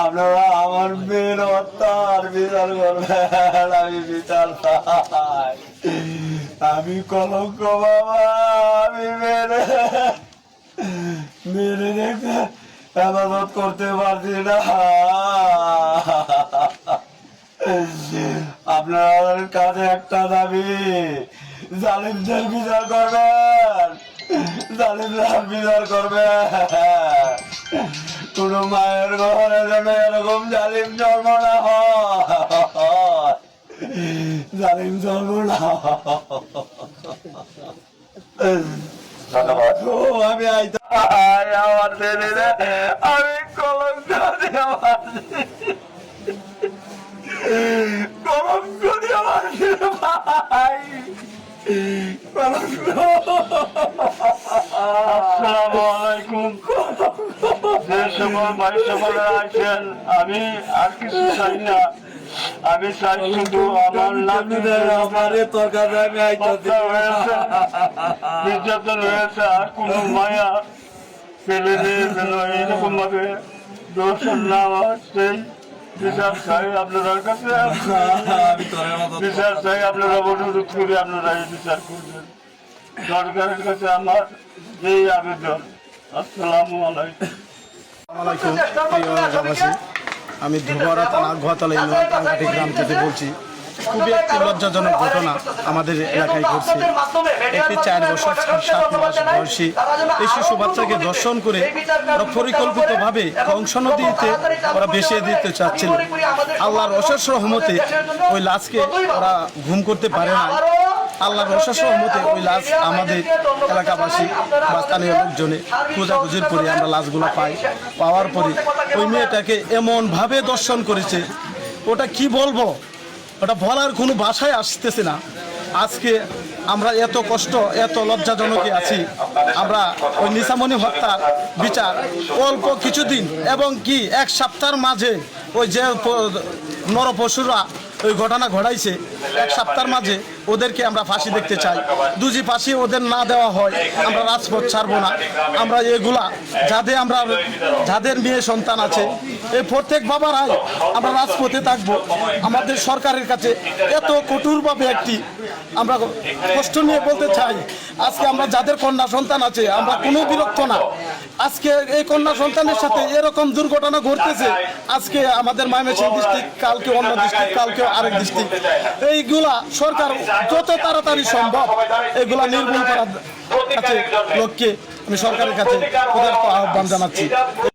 আপনারা আমার মেয়ের হত্যার বিচার করবেন। আমি বিচার চাই। আমি কলঙ্ক বাবা। আমি মেরে দেখে হেফাজত করতে পারছি না। আপনার কাছে একটা দাবি, জালিমদের বিচার করবেন। জালিমদের বিচার করবেন। কোন মায়ের ঘরে যেন এরকম জালিম জন্ম না হয়। জালিম জন্ম না ধন্যবাদ। আমি আইতে আমার ছেলে, আমি কলঙ্ক আমার কলঙ্ক দিয়ে আমার ভাই আসসালামু আলাইকুম। যে সকল ভাই সকলে আছেন, আমি আর কিছু চাই না। আমি চাই শুধু আমার নির্যাতন হয়েছে, আর কোন মায়া ছেলে যেন এইরকম ভাবে দর্শন না হয় সেই বিচার চাই আপনার কাছে। বিচার চাই, আপনারা অনুরোধ করে আপনারা এই বিচার করবেন। সরকারের কাছে আমার এই আবেদন। আসসালামু আলাইকুম। আমি ধুবরা থানা গোয়াতলা ইউনিয়ন কাঙ্কাটি গ্রাম থেকে বলছি। খুবই একটি লজ্জাজনক ঘটনা আমাদের এলাকায় ঘটছে। একটি 4 বছর 7 মাস বয়সী এই শিশু বাচ্চাকে ধর্ষণ করে ওরা পরিকল্পিতভাবে কংস নদীতে ওরা ভেসিয়ে দিতে চাচ্ছিল। আল্লাহর অশেষ রহমতে ওই লাশকে ওরা ঘুম করতে পারে না। আল্লাহর অশেষ রহমতে ওই লাশ আমাদের এলাকাবাসী বা স্থানীয় লোকজনে খোঁজাখুঁজির পরে আমরা লাশগুলো পাওয়ার পরে ওই মেয়েটাকে এমনভাবে দর্শন করেছে, ওটা কি বলবো, ওটা বলার কোনো ভাষায় আসতেছে না। আজকে আমরা এত কষ্ট, এত লজ্জাজনকে আছি। আমরা ওই নিশামণি হত্যার বিচার অল্প কিছুদিন এবং কি 1 সপ্তাহের মাঝে ওই যে নরপশুরা ওই ঘটনা ঘটাইছে, 1 সপ্তাহের মাঝে ওদেরকে আমরা ফাঁসি দেখতে চাই। দুজি ফাঁসি ওদের না দেওয়া হয় আমরা রাজপথ ছাড়বো না। আমরা এগুলা যাদের মেয়ে সন্তান আছে এই প্রত্যেক বাবারাই আমরা রাজপথে থাকবো। আমাদের সরকারের কাছে এত কঠোরভাবে একটি আমরা কষ্ট নিয়ে বলতে চাই, আজকে আমরা যাদের কন্যা সন্তান আছে আমরা কোনো বিরক্ত না। আজকে এই কন্যা সন্তানের সাথে এরকম দুর্ঘটনা ঘটতেছে। আজকে আমাদের ময়মনসিংহ ডিস্ট্রিক্ট, কালকে অন্য ডিস্ট্রিক্ট, কালকে আরেক ডিস্ট্রিক্ট। এইগুলা সরকার যত তাড়াতাড়ি সম্ভব এগুলা নির্মূল করার কাছে লক্ষ্যে আমি সরকারের কাছে আহ্বান জানাচ্ছি।